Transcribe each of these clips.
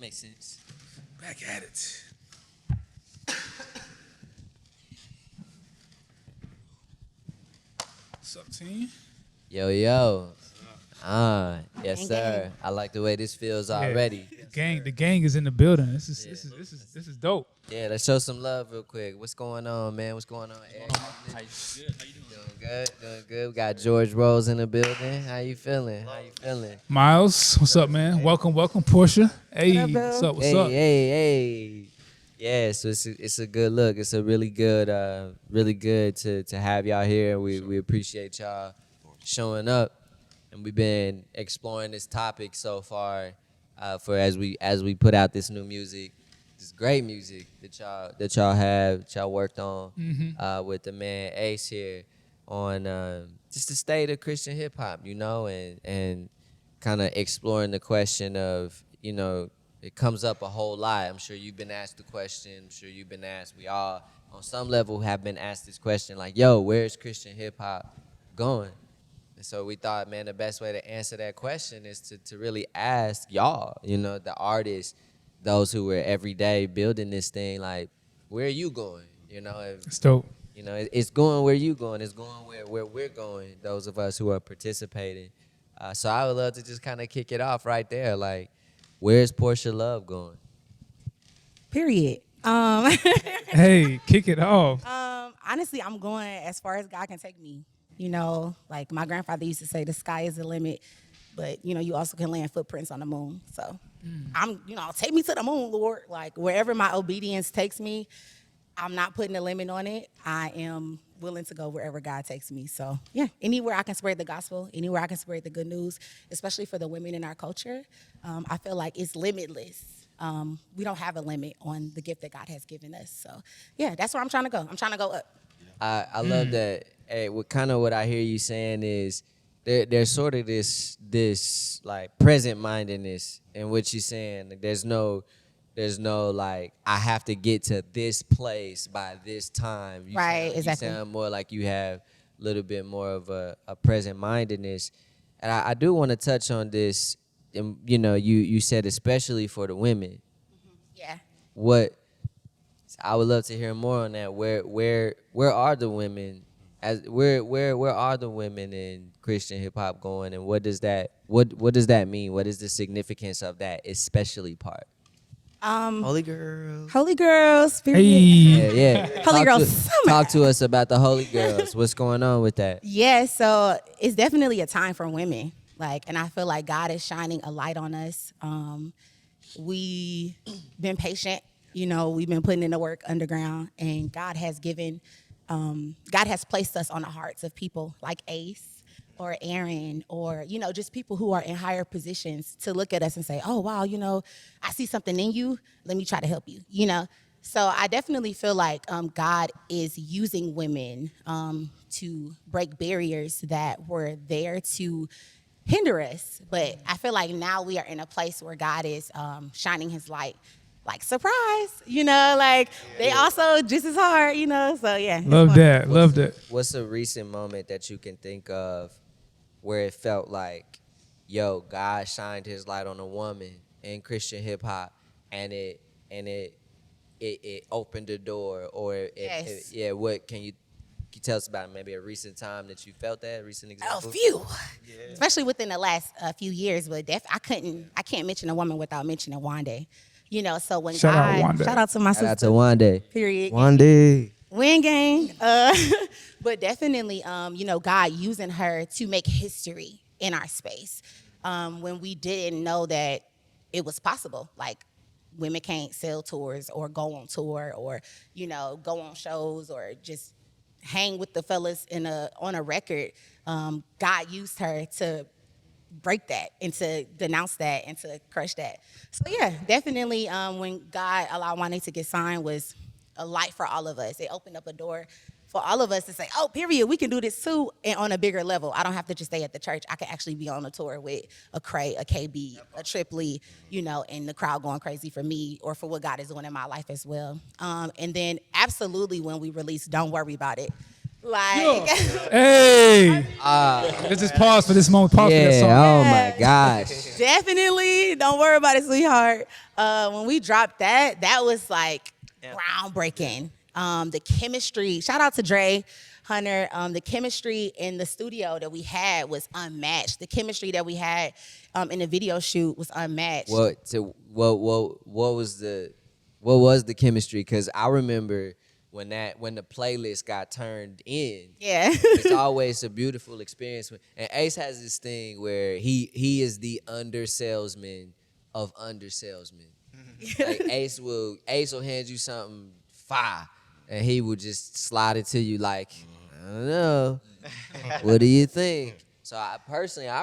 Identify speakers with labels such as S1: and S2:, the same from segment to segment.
S1: Makes sense.
S2: Back at it. What's up, team?
S3: Yo. Yes,
S4: Gang,
S3: sir.
S4: gang.
S3: I like the way this feels
S2: Yeah.
S3: already.
S2: The gang is in the building. This is dope.
S3: Yeah, let's show some love real quick. What's going on, man? What's going on, Arik?
S1: How you good? How you doing?
S3: Doing good. We got George.Rose in the building. How you feeling?
S2: Miles, what's up, man? Welcome, Porsha. Hey,
S4: What up, bro?
S2: what's up?
S3: Hey. Yeah, so it's a good look. It's a really good to have y'all here. We appreciate y'all showing up, and we've been exploring this topic so far. For as we put out this new music, this great music that y'all worked on with the man Ace here on just the state of Christian hip hop, and kind of exploring the question of, it comes up a whole lot. I'm sure you've been asked the question. I'm sure you've been asked. We all, on some level, have been asked this question, like, yo, where's Christian hip hop going? And so we thought, man, the best way to answer that question is to really ask y'all, the artists, those who are every day building this thing, like, where are you going?
S2: It's dope.
S3: It's going where you going. It's going where we're going, those of us who are participating. So I would love to just kind of kick it off right there. Like, where's Porsha Love going?
S4: Period.
S2: Hey, kick it off.
S4: Honestly, I'm going as far as God can take me. Like my grandfather used to say, the sky is the limit, but you also can land footprints on the moon. So I'm, take me to the moon, Lord. Like wherever my obedience takes me, I'm not putting a limit on it. I am willing to go wherever God takes me. So yeah, anywhere I can spread the gospel, anywhere I can spread the good news, especially for the women in our culture, I feel like it's limitless. We don't have a limit on the gift that God has given us. So yeah, that's where I'm trying to go. I'm trying to go up.
S3: I love that. Hey, what I hear you saying is there's sort of this like present mindedness in what you're saying. Like, there's no like, I have to get to this place by this time.
S4: Exactly.
S3: You sound more like you have a little bit more of a present mindedness. And I do want to touch on this. And, you said especially for the women.
S4: Yeah.
S3: I would love to hear more on that. Where are the women? Where are the women in Christian hip hop going, and what does that mean? What is the significance of that especially part?
S1: Holy girl.
S4: Holy girls.
S2: Hey.
S3: Yeah.
S4: Holy Girls Summer.
S3: Talk to us about the Holy Girls. What's going on with that?
S4: Yeah, so it's definitely a time for women. And I feel like God is shining a light on us. We've been patient. We've been putting in the work underground, and God has placed us on the hearts of people like Ace or Aaron or, just people who are in higher positions to look at us and say, oh, wow, I see something in you. Let me try to help you, So I definitely feel like God is using women to break barriers that were there to hinder us. But I feel like now we are in a place where God is shining his light. Like, surprise, they also just as hard, so yeah.
S2: Love that.
S3: What's a recent moment that you can think of where it felt like, yo, God shined his light on a woman in Christian hip hop, and it opened the door, or
S4: Yes.
S3: what can you tell us about maybe a recent time that you felt that, recent example?
S4: A few, especially within the last few years, but I can't mention a woman without mentioning Wande. So when
S2: Shout out
S4: God,
S2: Wande.
S4: shout out to my
S3: Shout out
S4: sister.
S3: to Wande.
S4: Period.
S1: One day.
S4: Win gang. But definitely, God using her to make history in our space when we didn't know that it was possible. Like, women can't sell tours or go on tour or, go on shows or just hang with the fellas on a record. God used her to break that and to denounce that and to crush that. So yeah, definitely when God allowed Wande to get signed was a light for all of us. It opened up a door for all of us to say, oh, period, we can do this too, and on a bigger level. I don't have to just stay at the church. I can actually be on a tour with a Cray, a KB, a Tripley, and the crowd going crazy for me or for what God is doing in my life as well. And then absolutely when we release Don't Worry About It, like,
S2: Hey. Let's just pause for this moment. Pause for that song.
S3: Oh my gosh.
S4: Definitely. Don't worry about it, sweetheart. When we dropped that, that was like groundbreaking. The chemistry, shout out to Dre, Hunter. The chemistry in the studio that we had was unmatched. The chemistry that we had in the video shoot was unmatched.
S3: What was the chemistry? Because I remember when the playlist got turned in.
S4: Yeah.
S3: It's always a beautiful experience. And Ace has this thing where he is the undersalesman of undersalesmen. Like Ace will hand you something fire, and he would just slide it to you like, I don't know. What do you think? So I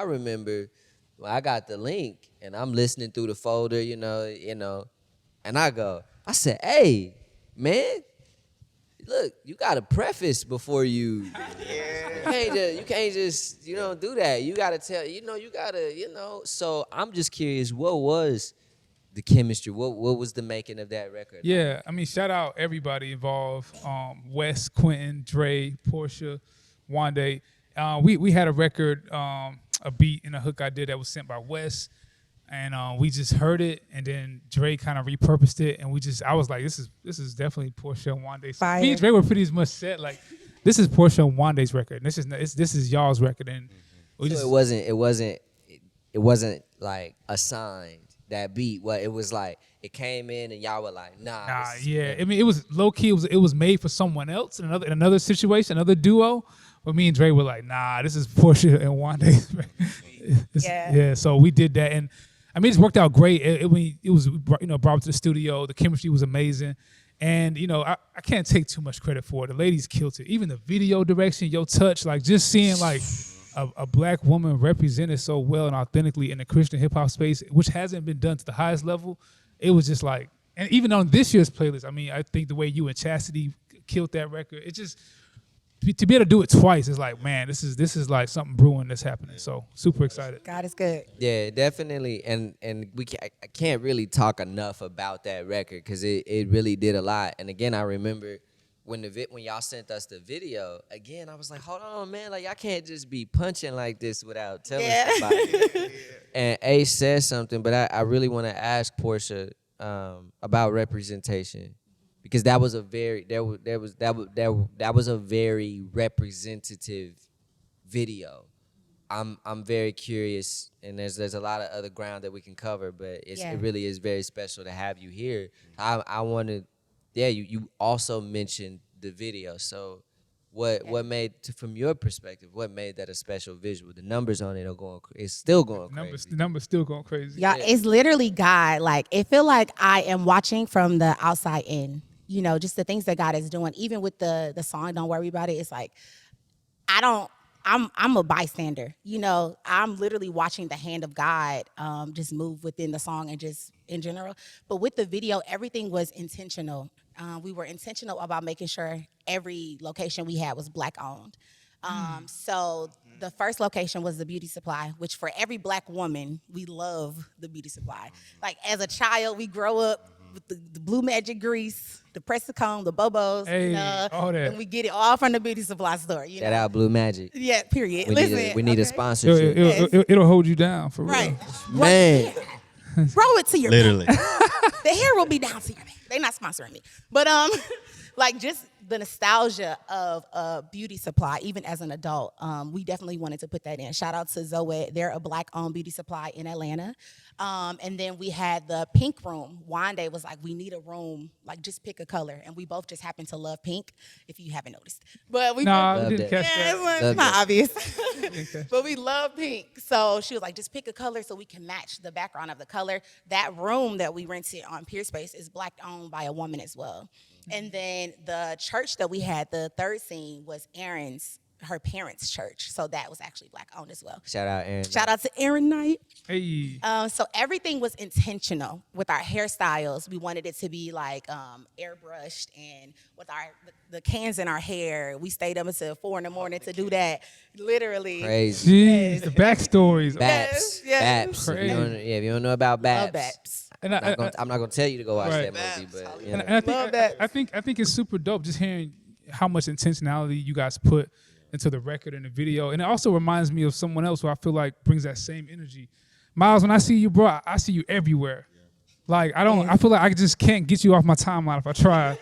S3: remember when I got the link and I'm listening through the folder, you know, and I said, hey, man, look, you got to preface before you. You can't just do that. You got to tell, So I'm just curious, what was the chemistry? What was the making of that record?
S2: Yeah, I mean, shout out everybody involved. Wes, Quentin, Dre, Porsha, Wande. We had a record, a beat and a hook I did that was sent by Wes. And we just heard it, and then Dre kind of repurposed it, and I was like, this is definitely Porsha and Wande's. Me and Dre were pretty much set, like, this is Porsha and Wande's record. And this is y'all's record, and
S3: it wasn't like assigned that beat. Well, it was like it came in, and y'all were like, nah.
S2: Yeah. I mean, it was low key. It was made for someone else in another situation, another duo. But me and Dre were like, nah, this is Porsha and Wande's. Yeah. So we did that, and I mean, it's worked out great. It was brought to the studio. The chemistry was amazing. And, I can't take too much credit for it. The ladies killed it. Even the video direction, your touch, like just seeing like a black woman represented so well and authentically in the Christian hip hop space, which hasn't been done to the highest level. It was just like, and even on this year's playlist, I mean, I think the way you and Chastity killed that record, it just, to be able to do it twice is like, man, this is like something brewing that's happening. So super excited.
S4: God is good.
S3: Yeah, definitely. And I can't really talk enough about that record because it really did a lot. And again, I remember when y'all sent us the video, again, I was like, hold on, man, like y'all can't just be punching like this without telling somebody. And Ace said something, but I really want to ask Porsha about representation. Because that was a very representative video. I'm very curious, and there's a lot of other ground that we can cover, but it really is very special to have you here. I wanted, you also mentioned the video. So what made, from your perspective, what made that a special visual? The numbers on it it's still going crazy.
S2: The numbers still going crazy.
S4: Yeah, it's literally God. Like, it feel like I am watching from the outside in. Just the things that God is doing, even with the song "Don't Worry About It." It's like I'm a bystander. I'm literally watching the hand of God just move within the song and just in general. But with the video, everything was intentional. We were intentional about making sure every location we had was Black owned. So the first location was the beauty supply, which for every Black woman, we love the beauty supply. Like, as a child, we grow up with the Blue Magic grease, the Press-A-Comb, the Bobos,
S2: all that.
S4: and we get it all from the beauty supply store.
S3: Shout out Blue Magic.
S4: Yeah, period.
S3: We need a sponsorship.
S2: It'll hold you down for real.
S4: Right.
S3: Man.
S4: Roll it to your
S1: Literally.
S4: back. The hair will be down to your back. They're not sponsoring me. But like, just the nostalgia of a beauty supply, even as an adult, we definitely wanted to put that in. Shout out to Zoe. They're a Black-owned beauty supply in Atlanta. And then we had the pink room. Wande was like, we need a room, like, just pick a color. And we both just happen to love pink, if you haven't noticed. But we
S2: didn't catch that.
S4: it's not obvious. But we love pink. So she was like, just pick a color so we can match the background of the color. That room that we rented on Peer Space is Black-owned by a woman as well. And then the church that we had, the third scene, was her parents' church. So that was actually Black-owned as well.
S3: Shout out Aaron.
S4: Shout out to Aaron Knight.
S2: Hey.
S4: So everything was intentional with our hairstyles. We wanted it to be like airbrushed, and with the cans in our hair, we stayed up until 4 a.m. to do that. Literally.
S3: Crazy.
S2: Jeez, the backstories.
S3: Baps.
S4: Yes.
S3: Baps. If you don't know about Baps.
S4: Love Baps.
S2: And
S3: I'm not gonna tell you to go watch
S2: Right.
S3: that movie, but
S2: And I think it's super dope just hearing how much intentionality you guys put into the record and the video. And it also reminds me of someone else who I feel like brings that same energy. Miles, when I see you, bro, I see you everywhere. Like I feel like I just can't get you off my timeline if I try.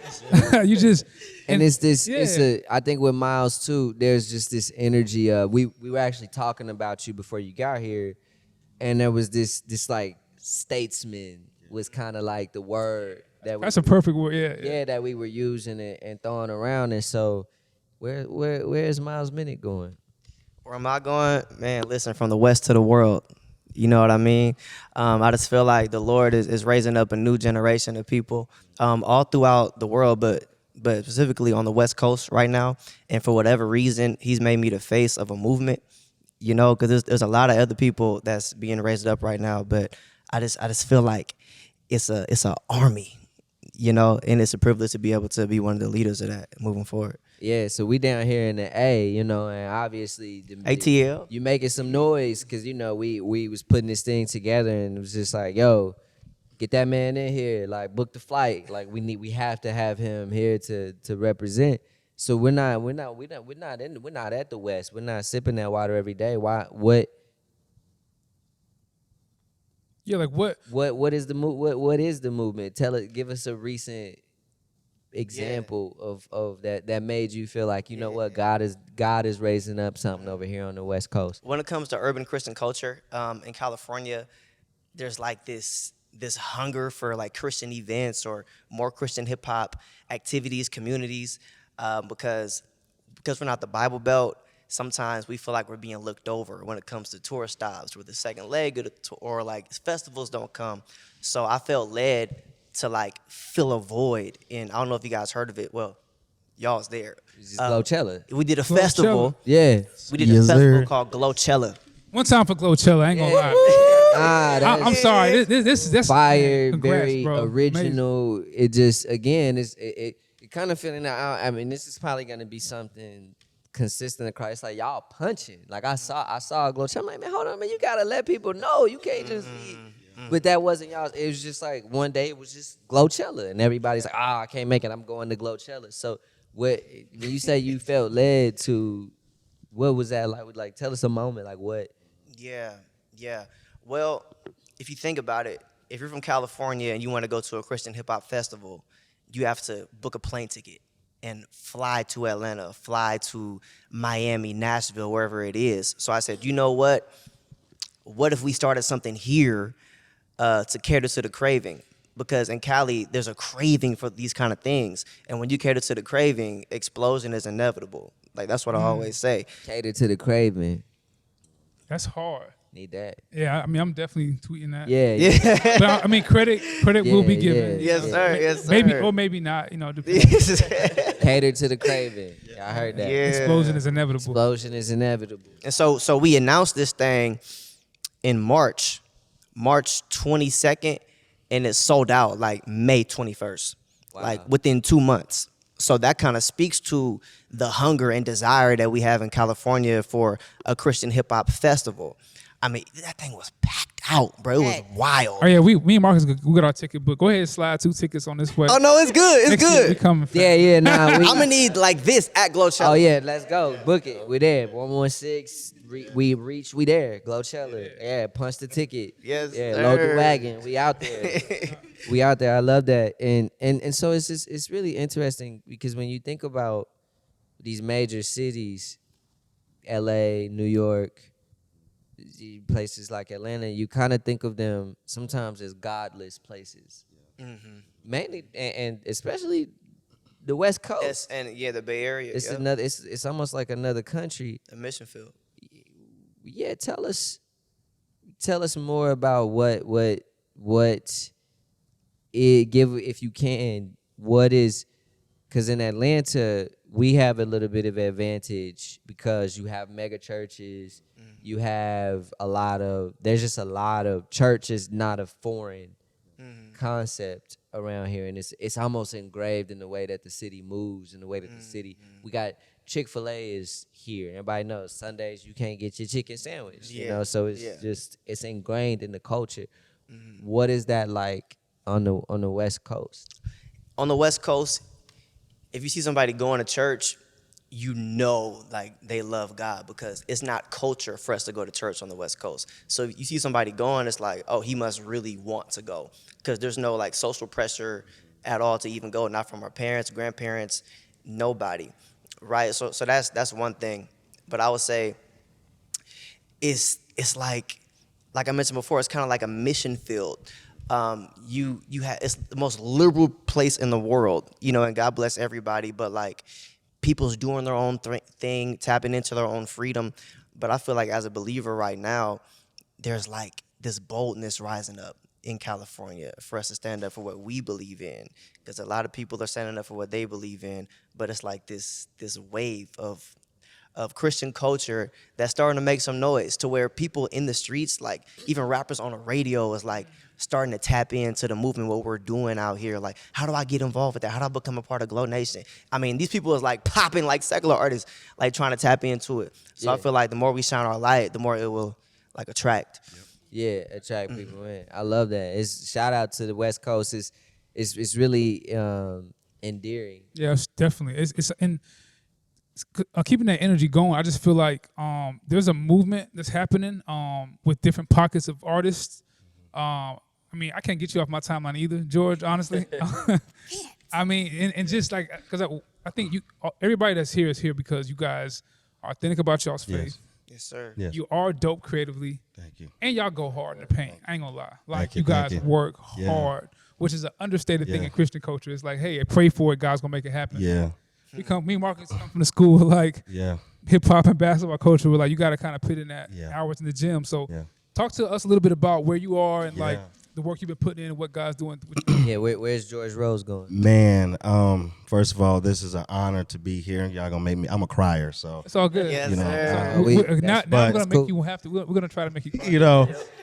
S2: You just
S3: And it's this.
S2: yeah.
S3: It's a. I think with Miles too. There's just this energy. We were actually talking about you before you got here, and there was this like statesman was kind of like the word that
S2: That's a perfect word. Yeah.
S3: that we were using and throwing around. And so, where is Miles Minnick going?
S5: Where am I going? Man, listen, from the West to the world. You know what I mean? I just feel like the Lord is raising up a new generation of people all throughout the world, but specifically on the West Coast right now. And for whatever reason, he's made me the face of a movement, you know, because there's a lot of other people that's being raised up right now. But I just feel like it's a army, you know, and it's a privilege to be able to be one of the leaders of that moving forward.
S3: Yeah, so we down here in the A, you know, and obviously
S5: ATL.
S3: you making some noise because you know we was putting this thing together and it was just like, yo, get that man in here, like book the flight, like we have to have him here to represent. So we're not at the West, we're not sipping that water every day. Why?
S2: Yeah, like what?
S3: What is the what is the movement? Give us a recent example of that made you feel like, you know what, God is raising up something over here on the West Coast.
S5: When it comes to urban Christian culture in California, there's like this hunger for like Christian events or more Christian hip hop activities, communities, because we're not the Bible Belt. Sometimes we feel like we're being looked over when it comes to tourist stops. We're the second leg of the tour, or like festivals don't come. So I felt led to like fill a void, and I don't know if you guys heard of it. Well, y'all was there.
S3: It's just Glowchella.
S5: We did a festival.
S3: Yeah.
S5: We did a
S1: Yes,
S5: festival
S1: sir.
S5: called Glowchella.
S2: One time for Glowchella, I ain't gonna lie. I'm sorry. That's
S3: fire,
S2: congrats,
S3: very
S2: bro.
S3: original. It just again, it kind of feeling out. I mean, this is probably gonna be something consistent across. It's like y'all punching. Like I saw Glowchella. I'm like, man, hold on, man, you gotta let people know. You can't just. But that wasn't y'all. It was just like one day it was just Glowchella, and everybody's like, I can't make it. I'm going to Glowchella. So when you say you felt led to, what was that like? Like tell us a moment. Like what?
S5: Yeah. Well, if you think about it, if you're from California and you want to go to a Christian hip hop festival, you have to book a plane ticket and fly to Atlanta, fly to Miami, Nashville, wherever it is. So I said, you know what? What if we started something here to cater to the craving? Because in Cali, there's a craving for these kind of things. And when you cater to the craving, explosion is inevitable. Like, that's what I always say.
S3: Cater to the craving.
S2: That's hard.
S3: Need that.
S2: Yeah, I mean, I'm definitely tweeting that.
S3: Yeah.
S2: But I mean, credit will be given.
S5: Yes, sir. Yes, sir.
S2: Maybe or maybe not. You know, depends.
S3: Cater to the craving. Yeah, I heard that.
S5: Yeah.
S2: Explosion is inevitable.
S3: Explosion is inevitable.
S5: And so we announced this thing in March 22nd, and it sold out like May 21st, like within 2 months. So that kind of speaks to the hunger and desire that we have in California for a Christian hip hop festival. I mean, that thing was packed out, bro. It was wild.
S2: Oh yeah, me and Marcus, we got our ticket book. Go ahead and slide 2 tickets on this way.
S5: Oh no, it's good. It's
S2: Next week
S5: good.
S2: we coming.
S3: Yeah, nah.
S5: I'm gonna need like this at Glowchella.
S3: Oh yeah, let's go. Book it. We there. 116. We reach. We there. Glowchella. Yeah, punch the ticket.
S5: Yes,
S3: Yeah,
S5: sir.
S3: load the wagon. We out there. We out there. I love that. And so it's really interesting because when you think about these major cities, LA, New York, places like Atlanta, you kind of think of them sometimes as godless places. Mm-hmm. Mainly and especially the West Coast.
S5: Yes, and yeah, the Bay Area.
S3: It's
S5: yeah.
S3: another. It's almost like another country.
S5: A mission field.
S3: Yeah, tell us more about what it give, if you can. What is, because in Atlanta we have a little bit of advantage because you have mega churches. You have there's just a lot of churches, not a foreign concept around here, and it's almost engraved in the way that the city moves, in the way that the city. We got Chick-fil-A is here. Everybody knows Sundays you can't get your chicken sandwich. You know, so it's ingrained in the culture. What is that like on the West Coast?
S5: On the West Coast, if you see somebody going to church, you know, like they love God, because it's not culture for us to go to church on the West Coast. So if you see somebody going, it's like, oh, he must really want to go, because there's no like social pressure at all to even go, not from our parents, grandparents, nobody, right? So that's one thing. But I would say it's like I mentioned before, it's kind of like a mission field. You have, it's the most liberal place in the world, you know, and God bless everybody, but like people's doing their own thing, tapping into their own freedom. But I feel like as a believer right now, there's like this boldness rising up in California for us to stand up for what we believe in, because a lot of people are standing up for what they believe in, but it's like this wave of Christian culture that's starting to make some noise, to where people in the streets, like even rappers on the radio, is like starting to tap into the movement, what we're doing out here. Like, how do I get involved with that? How do I become a part of Glow Nation? I mean, these people is like popping like secular artists, like trying to tap into it. So I feel like the more we shine our light, the more it will like attract.
S3: Yeah, attract people in. I love that. It's shout out to the West Coast. It's really endearing.
S2: Yeah, definitely. It's keeping that energy going. I just feel like there's a movement that's happening with different pockets of artists. I mean, I can't get you off my timeline either, George, honestly. I mean, and just like, because I think everybody that's here is here because you guys are authentic about y'all's faith.
S5: Yes, sir.
S6: Yes.
S2: You are dope creatively.
S6: Thank you.
S2: And y'all go hard in the paint. I ain't gonna lie. Like,
S6: Thank you,
S2: you guys
S6: thank you.
S2: work
S6: Yeah.
S2: hard, which is an understated thing
S6: Yeah.
S2: in Christian culture. It's like, hey, pray for it, God's gonna make it happen.
S6: Yeah.
S2: Me and Marcus come from the school like
S6: Yeah.
S2: hip hop and basketball culture. We're like, you got to kind of put in that
S6: Yeah.
S2: hours in the gym. So
S6: Yeah.
S2: talk to us a little bit about where you are and like
S6: Yeah.
S2: the work you've been putting in and what God's doing.
S3: Yeah, where's George.Rose going?
S6: Man, first of all, this is an honor to be here. Y'all gonna make me. I'm a crier, so
S2: It's all good.
S5: Yes,
S6: You know,
S5: sir.
S2: So
S3: we-
S2: now
S3: that's-
S2: we're gonna
S6: but-
S2: make you have to. We're gonna try to make you.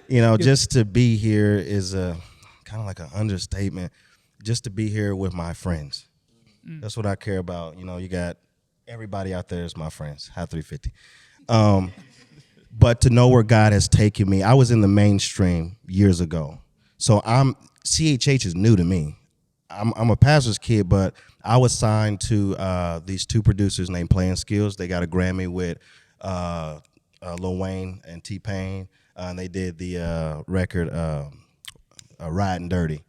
S6: you know, just to be here is a kind of like an understatement. Just to be here with my friends. That's what I care about. You know, you got everybody out there is my friends. High 350. But to know where God has taken me, I was in the mainstream years ago. So CHH is new to me. I'm a pastor's kid, but I was signed to these two producers named Playing Skills. They got a Grammy with Lil Wayne and T-Pain, and they did the record Riding Dirty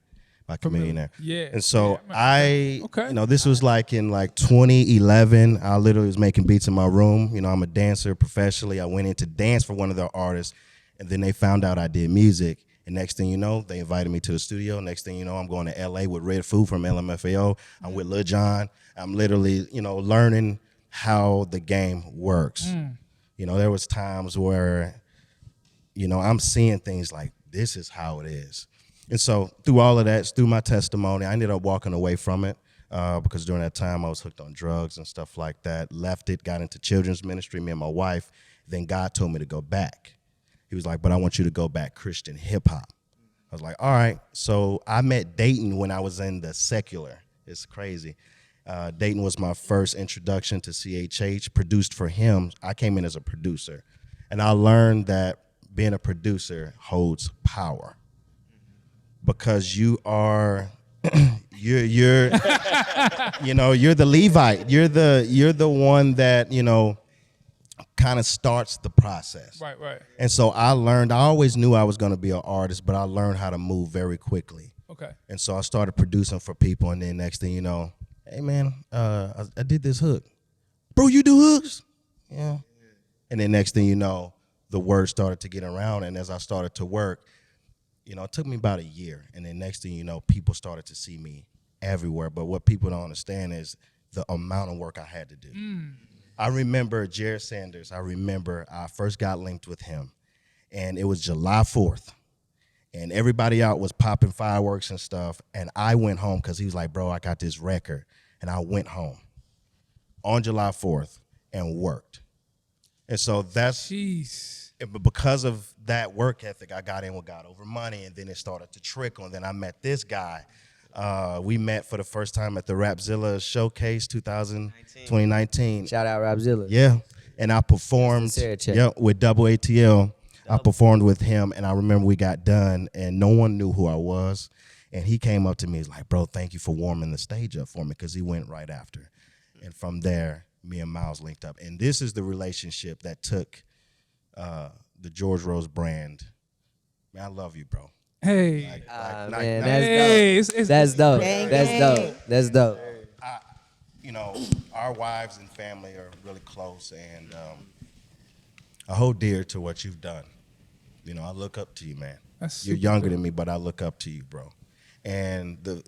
S6: by Chameleon.
S2: Yeah.
S6: And so
S2: Okay.
S6: you know, this was like in like 2011. I literally was making beats in my room. You know, I'm a dancer professionally. I went in to dance for one of their artists, and then they found out I did music. And next thing you know, they invited me to the studio. Next thing you know, I'm going to LA with Red Food from LMFAO. I'm with Lil Jon. I'm literally, you know, learning how the game works. You know, there was times where, you know, I'm seeing things like, this is how it is. And so through all of that, through my testimony, I ended up walking away from it because during that time I was hooked on drugs and stuff like that. Left it, got into children's ministry, me and my wife. Then God told me to go back. He was like, but I want you to go back Christian hip hop. I was like, all right. So I met Dayton when I was in the secular. It's crazy. Dayton was my first introduction to CHH, produced for him. I came in as a producer. And I learned that being a producer holds power. Because you are, you're you know, you're the Levite. You're the one that, you know, kind of starts the process.
S2: Right.
S6: And so I always knew I was going to be an artist, but I learned how to move very quickly.
S2: Okay.
S6: And so I started producing for people, and then next thing you know, hey man, I did this hook. Bro, you do hooks? Yeah. And then next thing you know, the word started to get around, and as I started to work, you know, it took me about a year, and then next thing you know, people started to see me everywhere. But what people don't understand is the amount of work I had to do. I remember Jared Sanders. I remember I first got linked with him, and it was July 4th, and everybody out was popping fireworks and stuff, and I went home because he was like, bro, I got this record, and I went home on July 4th and worked. And so that's...
S2: Jeez.
S6: But because of that work ethic, I got in with God Over Money, and then it started to trickle. And then I met this guy. We met for the first time at the Rapzilla Showcase 2019.
S3: Shout out Rapzilla.
S6: Yeah. And I performed with Double ATL. I performed with him, and I remember we got done, and no one knew who I was. And he came up to me. He's like, bro, thank you for warming the stage up for me, because he went right after. And from there, me and Miles linked up. And this is the relationship that took the George.Rose brand. Man, I love you, bro.
S2: Hey.
S3: Man,
S2: Hey,
S3: that's dope.
S4: Gang,
S3: That's
S4: gang.
S3: dope. That's dope.
S6: You know, our wives and family are really close, and I hold dear to what you've done. You know, I look up to you, man.
S2: That's
S6: You're
S2: super
S6: younger
S2: dope.
S6: than me, but I look up to you, bro. And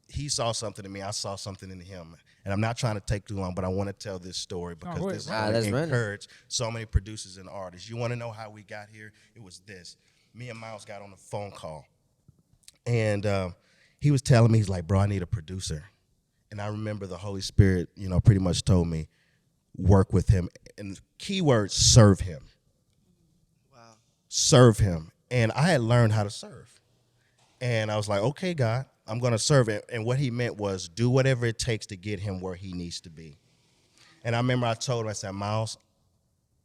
S6: he saw something in me. I saw something in him. And I'm not trying to take too long, but I want to tell this story because
S2: go
S6: this is
S2: ahead.
S6: going
S3: Let's
S6: to
S3: run it.
S6: encourage so many producers and artists. You want to know how we got here? It was this. Me and Miles got on a phone call. And he was telling me, he's like, bro, I need a producer. And I remember the Holy Spirit, you know, pretty much told me, work with him. And the key word, serve him.
S5: Wow.
S6: Serve him. And I had learned how to serve. And I was like, okay, God, I'm going to serve him. And what he meant was do whatever it takes to get him where he needs to be. And I remember I told him, I said, Miles,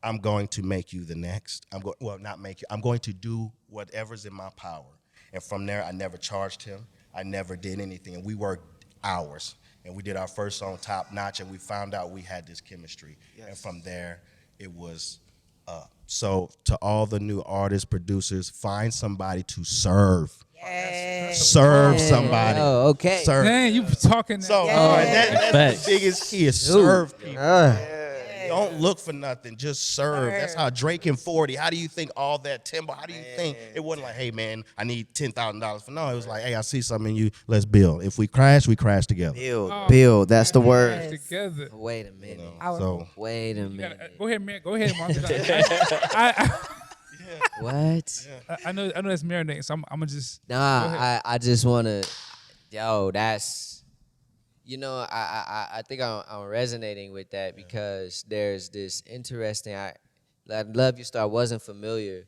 S6: I'm going to make you the next. I'm going to do whatever's in my power. And from there, I never charged him. I never did anything. And we worked hours. And we did our first song, Top Notch, and we found out we had this chemistry.
S5: Yes.
S6: And from there, it was up. So to all the new artists, producers, find somebody to serve.
S4: Yes.
S6: Serve somebody.
S3: Oh, okay.
S6: Serve.
S2: Man, you talking that.
S6: So that's
S7: Facts.
S6: the biggest key is serve people.
S3: Uh,
S6: Don't look for nothing. Just serve. That's how Drake and 40. How do you think all that timber? How do you think it wasn't like, hey man, I need $10,000 for no? It was like, hey, I see something in you. Let's build. If we crash together.
S5: Build. That's the word.
S2: Together.
S3: wait a minute.
S6: So
S3: Wait a
S2: You gotta-
S3: minute.
S2: Go ahead, man. Go ahead, Mark.
S3: What?
S2: I know that's marinating, so I'm gonna just. Go
S3: Nah,
S2: ahead.
S3: I just wanna, that's, I think I'm resonating with that because there's this interesting. I love your story. I wasn't familiar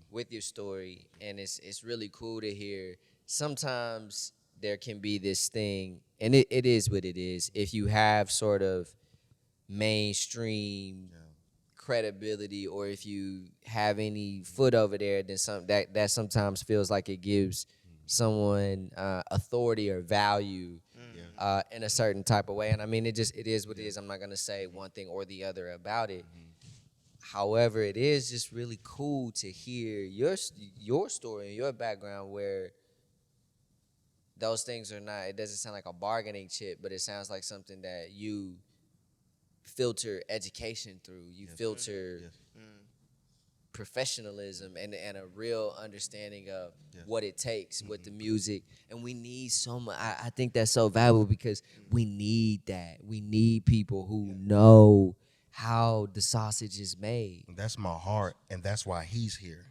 S3: with your story, and it's really cool to hear. Sometimes there can be this thing, and it is what it is. If you have sort of mainstream credibility, or if you have any foot over there, then that sometimes feels like it gives someone authority or value in a certain type of way. And I mean, it is what it is. I'm not gonna say one thing or the other about it. However, it is just really cool to hear your story and your background where those things are not. It doesn't sound like a bargaining chip, but it sounds like something that you filter education through. You filter professionalism and a real understanding of what it takes with the music. And we need so much. I think that's so valuable because we need that. We need people who know how the sausage is made.
S6: that's my heart, and that's why he's here.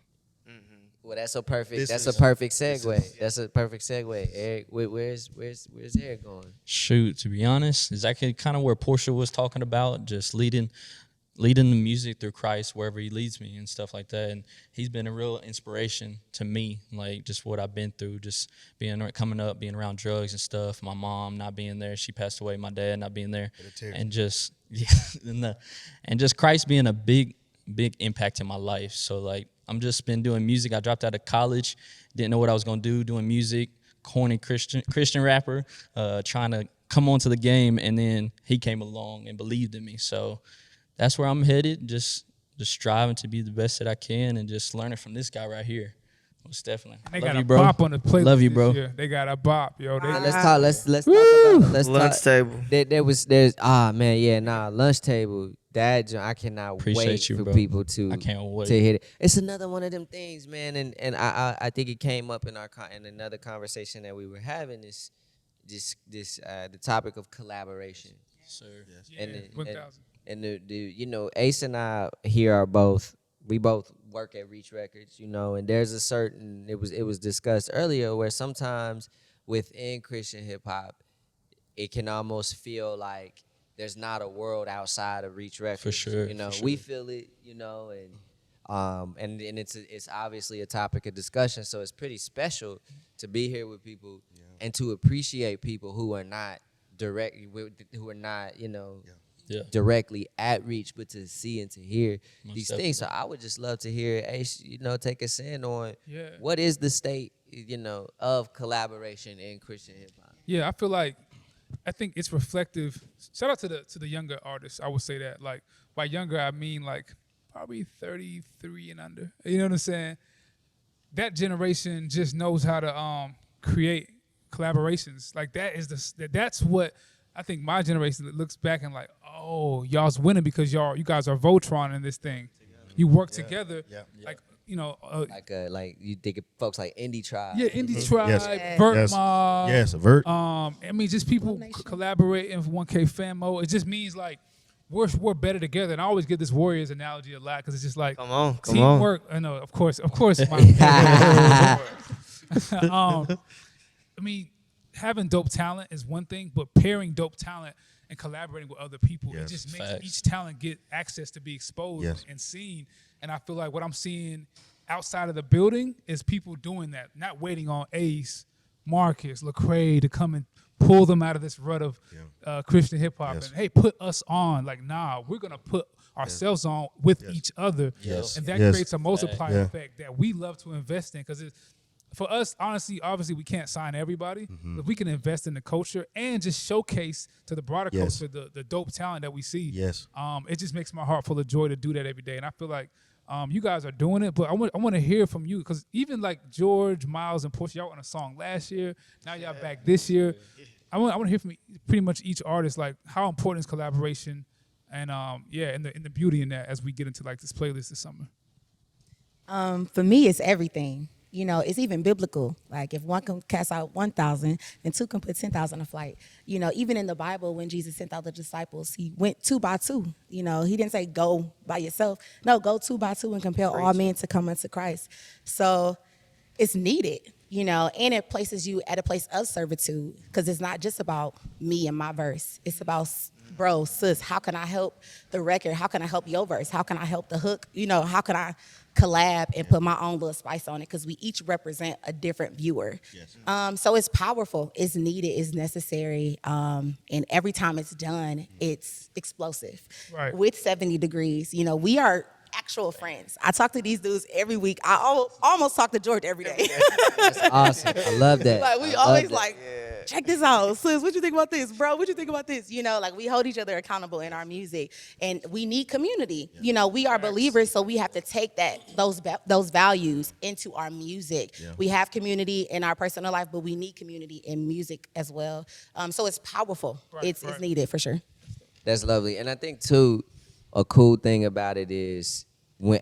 S3: Well, that's a perfect.
S6: This
S3: That's
S6: is-
S3: a perfect segue. That's a perfect segue. Eric, where's Eric going?
S7: Shoot, to be honest, exactly kind of where Porsha was talking about, just leading the music through Christ wherever he leads me and stuff like that. And he's been a real inspiration to me, like just what I've been through, just coming up, being around drugs and stuff. My mom not being there, she passed away. My dad not being there, and just and just Christ being a big impact in my life. So like I'm just been doing music. I dropped out of college, didn't know what I was gonna do, doing music, corny Christian rapper, trying to come onto the game, and then he came along and believed in me. So that's where I'm headed, just striving to be the best that I can and just learning from this guy right here. Most definitely.
S2: They
S7: Love
S2: got
S7: you,
S2: a
S7: bro.
S2: bop on the playlist.
S7: Love you,
S2: this
S7: bro.
S2: year. They got a bop, yo.
S3: Let's talk about
S5: Lunch table.
S3: There's lunch table. That I cannot
S7: Appreciate
S3: wait
S7: you,
S3: for
S7: bro.
S3: people to
S7: I can't wait.
S3: to hit it. It's another one of them things, man, and I think it came up in in another conversation that we were having is the topic of collaboration.
S7: Sir.
S3: And,
S2: Yeah,
S3: the-
S2: 1,000.
S3: and the Ace and I here are we both work at Reach Records, and there's a certain it was discussed earlier where sometimes within Christian hip hop it can almost feel like there's not a world outside of Reach Records.
S7: For sure, for sure.
S3: We feel it, and it's obviously a topic of discussion, so it's pretty special to be here with people and to appreciate people who are not directly at Reach, but to see and to hear
S7: Most
S3: these
S7: definitely.
S3: things. So I would just love to hear Ace, take us in on
S2: Yeah.
S3: what is the state, of collaboration in Christian hip hop.
S2: Yeah, I feel like I think it's reflective. Shout out to the younger artists. I would say that, like, by younger I mean like probably 33 and under. You know what I'm saying? That generation just knows how to create collaborations. Like that's what I think my generation looks back and like, oh, y'all's winning because you guys are Voltron in this thing. You work together, like
S3: like you think of folks like Indie Tribe.
S2: Yeah, Indie Tribe,
S6: Yes.
S2: Vert
S6: Yes.
S2: Mob.
S6: Yes, Vert.
S2: I mean, just people collaborating for 1K fan mode. It just means like we're better together. And I always give this Warriors analogy a lot because it's just like
S5: Come on.
S2: teamwork. I know, of course. I mean, having dope talent is one thing, but pairing dope talent and collaborating with other people, it just makes each talent get access to be exposed and seen. And I feel like what I'm seeing outside of the building is people doing that, not waiting on Ace, Marcus, Lecrae to come and pull them out of this rut of Christian hip hop and hey, put us on. Like, nah, we're gonna put ourselves on with each other, and that creates a multiplier effect that we love to invest in because for us, honestly, obviously, we can't sign everybody, but we can invest in the culture and just showcase to the broader culture the dope talent that we see. It just makes my heart full of joy to do that every day, and I feel like you guys are doing it. But I want to hear from you because even like George, Miles, and Porsha, y'all on a song last year. Now y'all back this year. I want to hear from pretty much each artist, like how important is collaboration, and and the beauty in that as we get into like this playlist this summer.
S4: For me, it's everything. You know, it's even biblical. Like if one can cast out 1,000, then two can put 10,000 a flight. You know, even in the Bible, when Jesus sent out the disciples, he went 2 by 2. You know, he didn't say go by yourself. No, go 2 by 2 and compel all men to come unto Christ. So it's needed, you know, and it places you at a place of servitude because it's not just about me and my verse. It's about, bro, sis, how can I help the record? How can I help your verse? How can I help the hook? You know, how can I collab and put my own little spice on it because we each represent a different viewer. So it's powerful, it's needed, it's necessary, and every time it's done, it's explosive. With 70 Degrees, you know, we are actual friends. I talk to these dudes every week. I almost talk to George every day.
S3: That's awesome. I love that.
S4: Like we always like, check this out. Sis, what you think about this? Bro, what you think about this? You know, like we hold each other accountable in our music and we need community. You know, we are believers, so we have to take those values into our music. We have community in our personal life, but we need community in music as well. So it's powerful. It's needed for sure.
S3: That's lovely. And I think too, a cool thing about it is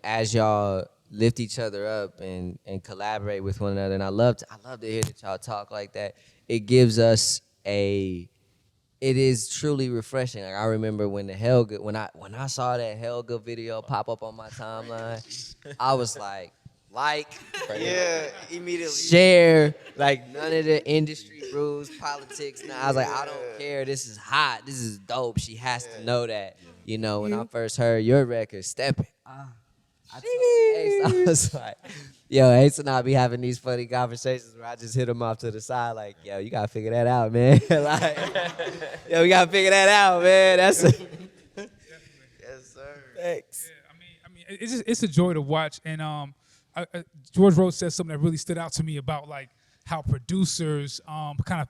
S3: as y'all lift each other up and collaborate with one another. And I love to hear that y'all talk like that. It gives us it is truly refreshing. Like I remember when when I saw that Helga video pop up on my timeline, I was like,
S5: immediately
S3: share, like none of the industry rules, politics. Now I was like, I don't care. This is hot. This is dope. She has to know that. You know, when I first heard your record, Steppin', I told Ace, I was like, yo, Ace and I be having these funny conversations where I just hit him off to the side like, yo, you got to figure that out, man. Like, yo, we got to figure that out, man. That's
S5: yes, sir.
S4: Thanks.
S2: Yeah, I mean, it's a joy to watch. And George.Rose said something that really stood out to me about like how producers kind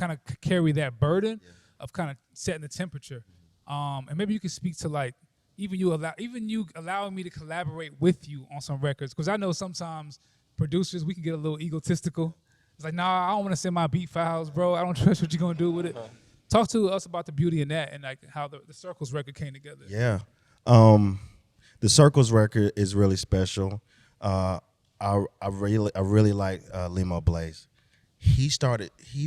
S2: of carry that burden of kind of setting the temperature. And maybe you could speak to like even you allowing me to collaborate with you on some records, because I know sometimes producers we can get a little egotistical. It's like, nah, I don't want to send my beat files, bro. I don't trust what you're gonna do with it. Talk to us about the beauty in that and like how the Circles record came together.
S6: Yeah, the Circles record is really special. I really like Limo Blaze. He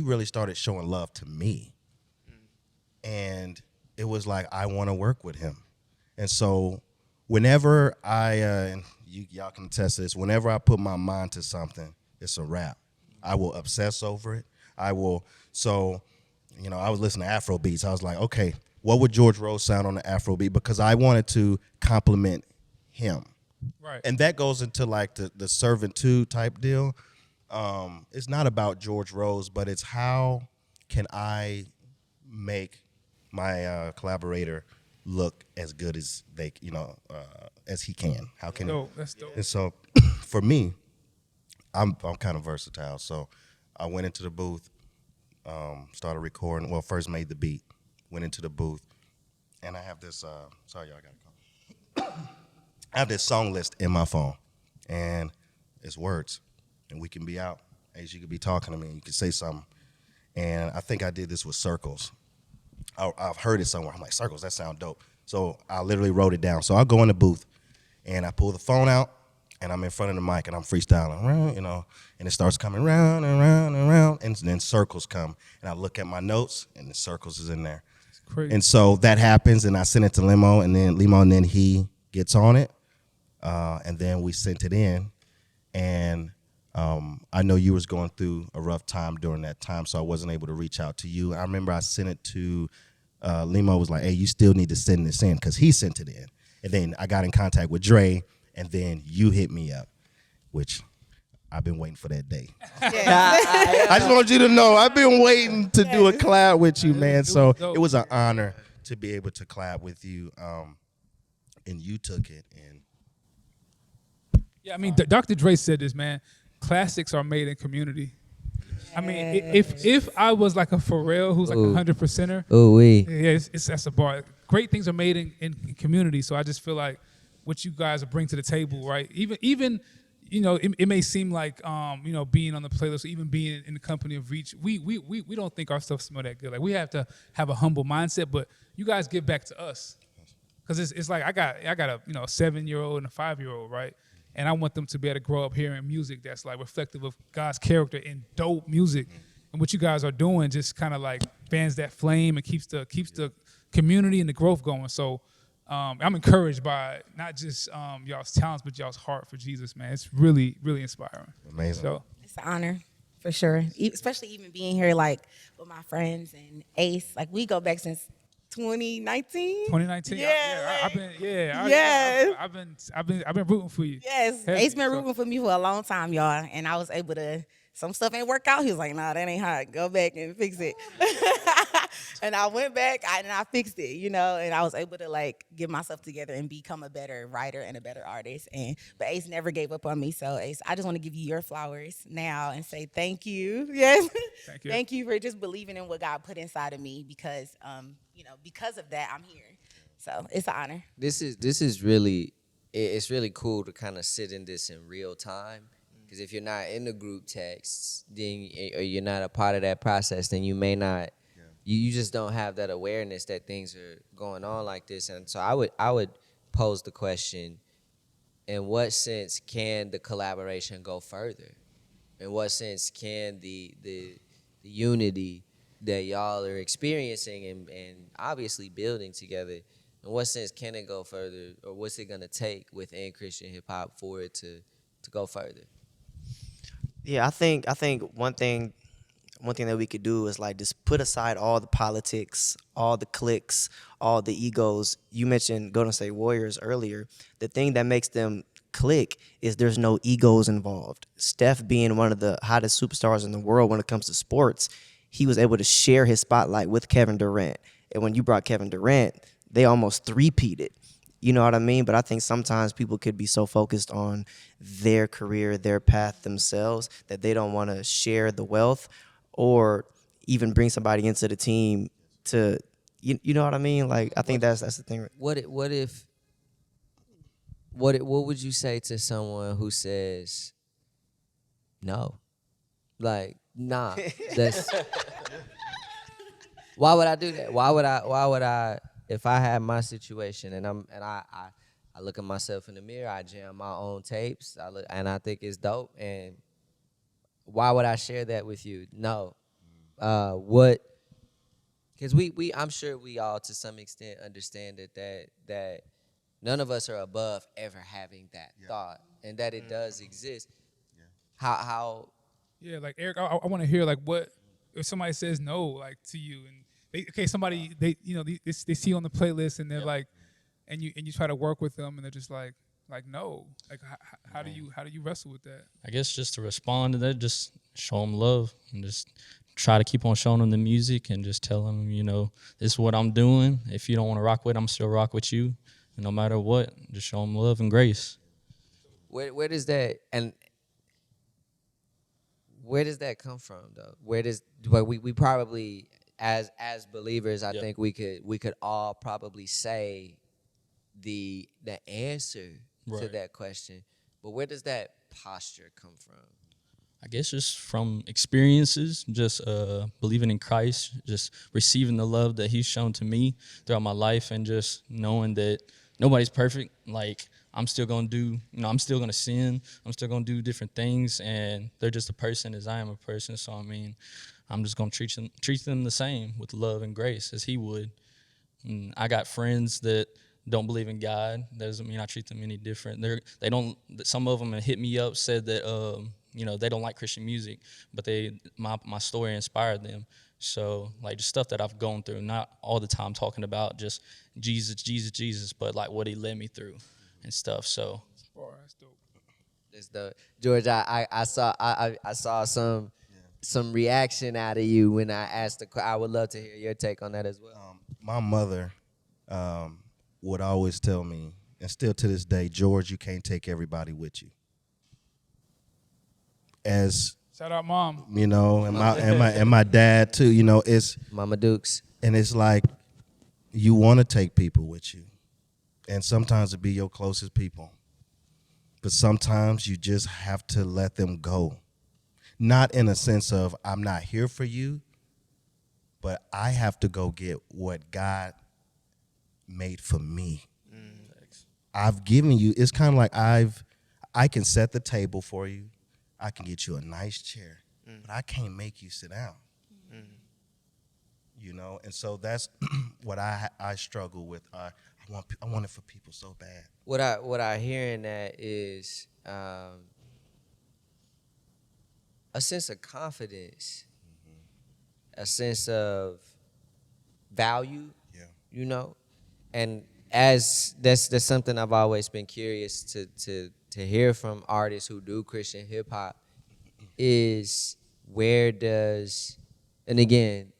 S6: really started showing love to me, and it was like I want to work with him. And so whenever and y'all can attest to this, whenever I put my mind to something, it's a wrap. I will obsess over it. I was listening to Afro beats. I was like, okay, what would George.Rose sound on the Afro beat? Because I wanted to compliment him.
S2: Right.
S6: And that goes into like the servitude type deal. It's not about George.Rose, but it's how can I make my collaborator look as good as as he can. How can
S2: that's dope.
S6: And so for me, I'm kind of versatile. So I went into the booth, started recording. Well, first made the beat, went into the booth, and I have this. Sorry, y'all, I gotta call. I have this song list in my phone, and it's words, and we can be out. As you could be talking to me, and you can say something, and I think I did this with circles. I've heard it somewhere. I'm like, circles, that sound dope. So I literally wrote it down. So I go in the booth, and I pull the phone out, and I'm in front of the mic, and I'm freestyling, you know, and it starts coming round and round and round, and then circles come, and I look at my notes, and the circles is in there.
S2: Crazy.
S6: And so that happens, and I send it to Limo, and then he gets on it, and then we sent it in, and I know you was going through a rough time during that time, so I wasn't able to reach out to you. I remember I sent it to Limo, was like, hey, you still need to send this in, because he sent it in. And then I got in contact with Dre, and then you hit me up, which I've been waiting for that day. I just want you to know, I've been waiting to do a collab with you, man. So it was an honor to be able to collab with you, and you took it. And
S2: Yeah, I mean, Dr. Dre said this, man. Classics are made in community. I mean, if I was like a Pharrell who's like a 100%er, yeah, that's a bar. Great things are made in community. So I just feel like what you guys bring to the table, right? Even you know, it may seem like you know, being on the playlist, or even being in the company of Reach, we don't think our stuff smell that good. Like, we have to have a humble mindset, but you guys give back to us, because it's like I got a, you know, a 7-year-old and a 5-year-old, right? And I want them to be able to grow up hearing music that's like reflective of God's character and dope music. And what you guys are doing just kind of like fans that flame and keeps the community and the growth going. So I'm encouraged by not just y'all's talents, but y'all's heart for Jesus, man. It's really, really inspiring.
S6: amazing.
S2: So
S4: It's an honor, for sure. Especially even being here, like, with my friends and Ace. Like, we go back since 2019.
S2: 2019.
S4: Yeah.
S2: I've been rooting for you.
S4: Yes,
S2: Heavy,
S4: Ace been
S2: so-
S4: rooting for me for a long time, y'all. And I was able to, some stuff ain't work out. He was like, nah, that ain't hot. Go back and fix it. And I went back and I fixed it, you know, and I was able to, like, get myself together and become a better writer and a better artist. But Ace never gave up on me. So, Ace, I just want to give you your flowers now and say thank you. Yes.
S2: Thank you.
S4: Thank you for just believing in what God put inside of me, because, you know, because of that, I'm here. So it's an honor.
S3: This is really, it's really cool to kind of sit in this in real time, because if you're not in the group texts, then, or you're not a part of that process, then you may not, you just don't have that awareness that things are going on like this. And so I would pose the question, in what sense can the collaboration go further? In what sense can the unity that y'all are experiencing and obviously building together, in what sense can it go further, or what's it gonna take within Christian hip hop for it to go further?
S5: Yeah, I think one thing that we could do is, like, just put aside all the politics, all the cliques, all the egos. You mentioned Golden State Warriors earlier. The thing that makes them click is there's no egos involved. Steph, being one of the hottest superstars in the world when it comes to sports, he was able to share his spotlight with Kevin Durant. And when you brought Kevin Durant, they almost three-peated. You know what I mean? But I think sometimes people could be so focused on their career, their path themselves, that they don't want to share the wealth or even bring somebody into the team to, you know what I mean? Like, I think that's the thing.
S3: What would you say to someone who says no? Like, nah, that's why would I do that? Why would I if I had my situation and I look at myself in the mirror, I jam my own tapes, and I think it's dope, and why would I share that with you? No. What? Because I'm sure we all to some extent understand that none of us are above ever having that thought, and that it does exist. How?
S2: Yeah, like, Arik, I want to hear, like, what if somebody says no, like, to you, and somebody they see you on the playlist, and they're like, and you try to work with them, and they're just like no, like, how do you wrestle with that?
S7: I guess just to respond to that, just show them love and just try to keep on showing them the music and just tell them, you know, this is what I'm doing. If you don't want to rock with it, I'm still rock with you. And no matter what, just show them love and grace.
S3: Where does that, and where does that come from though? But we probably as believers, I think we could all probably say the answer to that question. But where does that posture come from?
S7: I guess just from experiences, just believing in Christ, just receiving the love that He's shown to me throughout my life, and just knowing that nobody's perfect. Like, I'm still gonna do, I'm still gonna sin. I'm still gonna do different things, and they're just a person as I am a person. So I mean, I'm just gonna treat them the same with love and grace as He would. And I got friends that don't believe in God. That doesn't mean I treat them any different. They don't. Some of them have hit me up, said that they don't like Christian music, but my story inspired them. So like just stuff that I've gone through, not all the time talking about just Jesus, but like what He led me through and stuff. So
S2: That's dope.
S3: It's the George. I saw some reaction out of you when I asked I would love to hear your take on that as well.
S6: My mother would always tell me, and still to this day, George, you can't take everybody with you. As
S2: Shout out, Mom.
S6: and my dad too. It's
S3: Mama Dukes.
S6: and it's like you want to take people with you, and sometimes it be your closest people, but sometimes you just have to let them go. Not in a sense of I'm not here for you, but I have to go get what God made for me. I've given you. It's kind of like I can set the table for you. I can get you a nice chair, but I can't make you sit down. And so that's what I struggle with. I want it for people so bad.
S3: What I hear in that is a sense of confidence, a sense of value. And as that's something I've always been curious to hear from artists who do Christian hip hop is and again,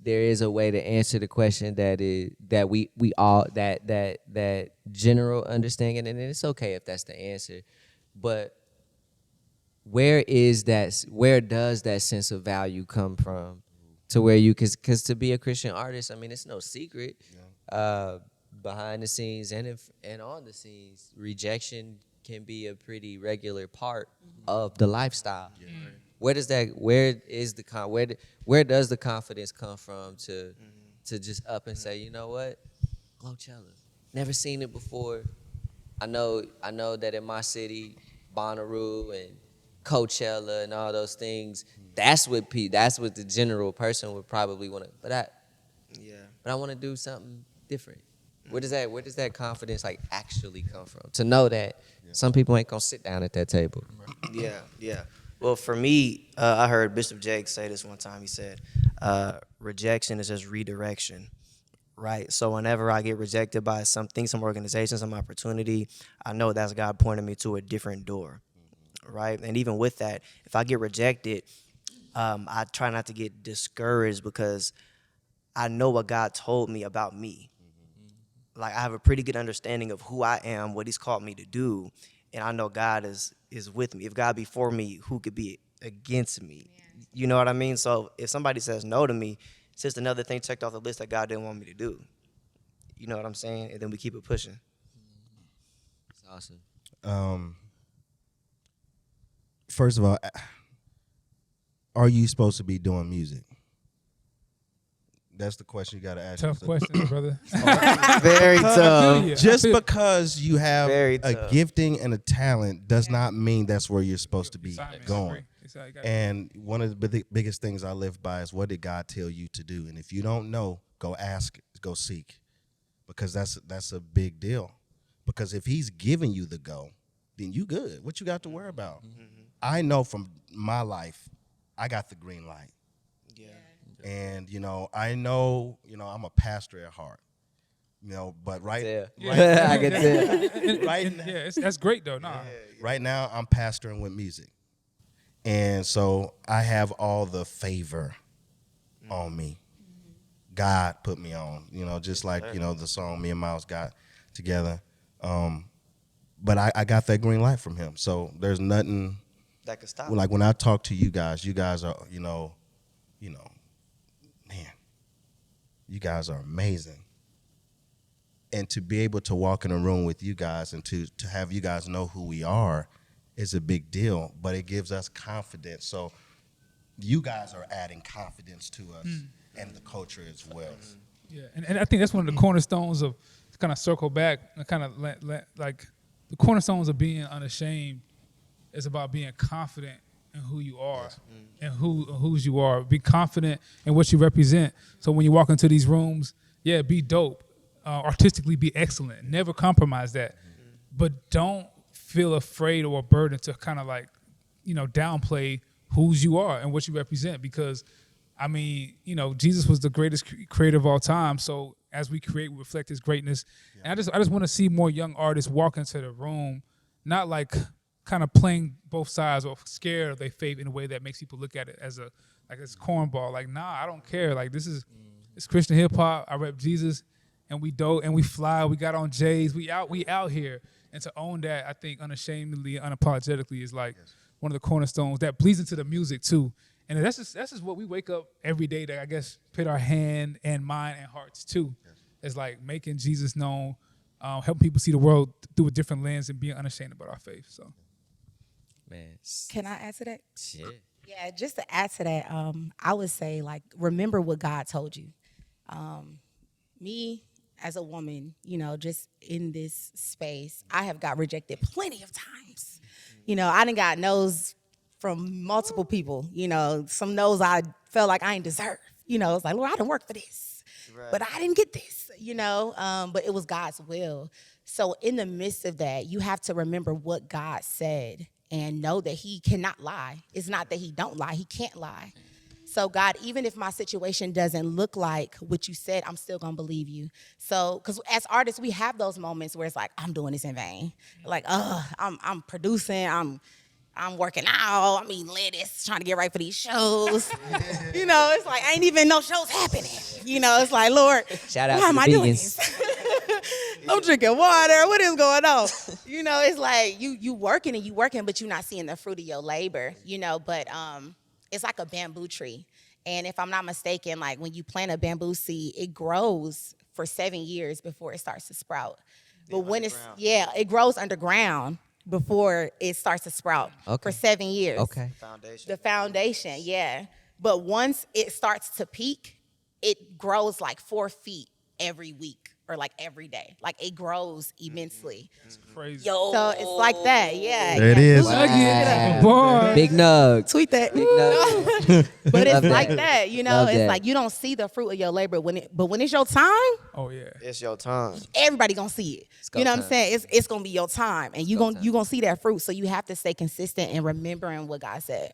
S3: there is a way to answer the question that we all that general understanding, and it's okay if that's the answer, but where does that sense of value come from to where because to be a Christian artist, I mean, it's no secret. Behind the scenes and on the scenes, rejection can be a pretty regular part of the lifestyle. Where does the confidence come from to just up and say, you know what, Glowchella, never seen it before. I know that in my city, Bonnaroo and Coachella and all those things, that's what the general person would probably want to. But I want to do something different. Where does that confidence like actually come from? To know that some people ain't gonna sit down at that table.
S5: Yeah. Well, for me, I heard Bishop Jake say this one time. He said, rejection is just redirection, right? So whenever I get rejected by some organization, some opportunity, I know that's God pointing me to a different door, right? And even with that, if I get rejected, I try not to get discouraged because I know what God told me about me. Like, I have a pretty good understanding of who I am, what He's called me to do, and I know God is with me. If God be for me, who could be against me? Yeah. You know what I mean? So if somebody says no to me, it's just another thing checked off the list that God didn't want me to do. You know what I'm saying? And then we keep it pushing.
S3: That's awesome.
S6: First of all, are you supposed to be doing music? That's the question you got to ask
S2: Tough
S6: yourself.
S2: question, brother.
S5: Very tough.
S6: Just because you have a gifting and a talent does not mean that's where you're supposed to be going. And one of the biggest things I live by is, what did God tell you to do? And if you don't know, go ask, go seek, because that's a big deal. Because if He's giving you the go, then you good. What you got to worry about? I know from my life, I got the green light. And, I know, I'm a pastor at heart, but
S3: I can tell.
S2: That's great though.
S6: Right now I'm pastoring with music. And so I have all the favor on me. God put me on, just like, the song me and Miles got together. But I got that green light from Him. So there's nothing
S5: that could stop.
S6: like when I talk to you guys are, man, you guys are amazing. And to be able to walk in a room with you guys and to have you guys know who we are is a big deal, but it gives us confidence. So you guys are adding confidence to us and the culture as well.
S2: Yeah, and I think that's one of the cornerstones of, to kind of circle back and kind of like the cornerstones of being unashamed is about being confident in who you are and whose you are. Be confident in what you represent. So when you walk into these rooms, yeah, be dope. Artistically be excellent. Never compromise that. But don't feel afraid or a burden to kind of like, downplay whose you are and what you represent. Because, I mean, Jesus was the greatest creator of all time. So as we create, we reflect his greatness. Yeah. And I just want to see more young artists walk into the room, not like kind of playing both sides or scared of their faith in a way that makes people look at it as it's cornball. Like, nah, I don't care. Like, it's Christian hip hop. I rep Jesus. And we dope and we fly. We got on J's. We out here. And to own that, I think unashamedly, unapologetically, is like one of the cornerstones that bleeds into the music too. And that's just what we wake up every day to, I guess, put our hand and mind and hearts to. It's like making Jesus known, helping people see the world through a different lens and being unashamed about our faith. So,
S3: Man.
S4: Can I add to that?
S3: Shit.
S4: Yeah, just to add to that, I would say, like, remember what God told you. Me, as a woman, just in this space, I have got rejected plenty of times. I done got no's from multiple people. Some no's I felt like I ain't deserve. It's like, Lord, I done worked for this, but I didn't get this, but it was God's will. So in the midst of that, you have to remember what God said and know that he cannot lie. It's not that he don't lie. He can't lie. So God, even if my situation doesn't look like what you said, I'm still gonna believe you. So, because as artists, we have those moments where it's like, I'm doing this in vain. Like, I'm producing, I'm working out, I'm eating lettuce, trying to get right for these shows. It's like, ain't even no shows happening. It's like, Lord,
S3: Shout out
S4: why
S3: to
S4: am
S3: the
S4: I doing
S3: vegans.
S4: this? I'm drinking water. What is going on? It's like you working, but you're not seeing the fruit of your labor. But it's like a bamboo tree. And if I'm not mistaken, like when you plant a bamboo seed, it grows for 7 years before it starts to sprout. But when it grows underground before it starts to sprout for 7 years.
S3: Okay.
S4: The foundation, yeah. But once it starts to peak, it grows like 4 feet every week or like every day. Like it grows immensely.
S2: That's crazy.
S4: So it's like that, yeah.
S6: There it is.
S3: Wow.
S2: Boy.
S3: Big nug.
S4: Tweet that.
S3: Big nug.
S4: But it's
S3: Love
S4: like
S3: that.
S4: that,
S3: Love
S4: it's
S3: that.
S4: like you don't see the fruit of your labor but when it's your time,
S2: Oh yeah.
S5: It's your time.
S4: everybody gonna see it.
S3: go
S4: You know what I'm
S3: time.
S4: saying? It's gonna be your time, and you
S3: go
S4: gonna see that fruit. So you have to stay consistent in remembering what God said.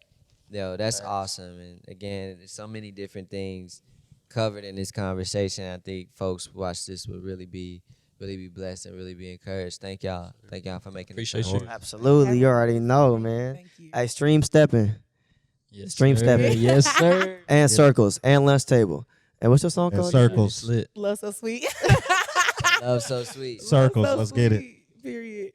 S3: Yo, that's awesome. And again, there's so many different things covered in this conversation. I think folks who watch this will really be blessed and really be encouraged. Thank y'all. Thank y'all for making
S7: Appreciate
S3: this
S7: you.
S5: Absolutely. You already know, man.
S4: Thank you.
S5: Hey, stream stepping
S7: Yes,
S5: Stream
S7: sir.
S5: stepping.
S7: Yes, sir.
S5: and circles and lunch table. And what's your song
S6: And
S5: called?
S6: circles.
S7: It's lit.
S4: Love so sweet.
S3: Love so sweet.
S6: Circles.
S4: So
S6: Let's get it.
S4: sweet. Period.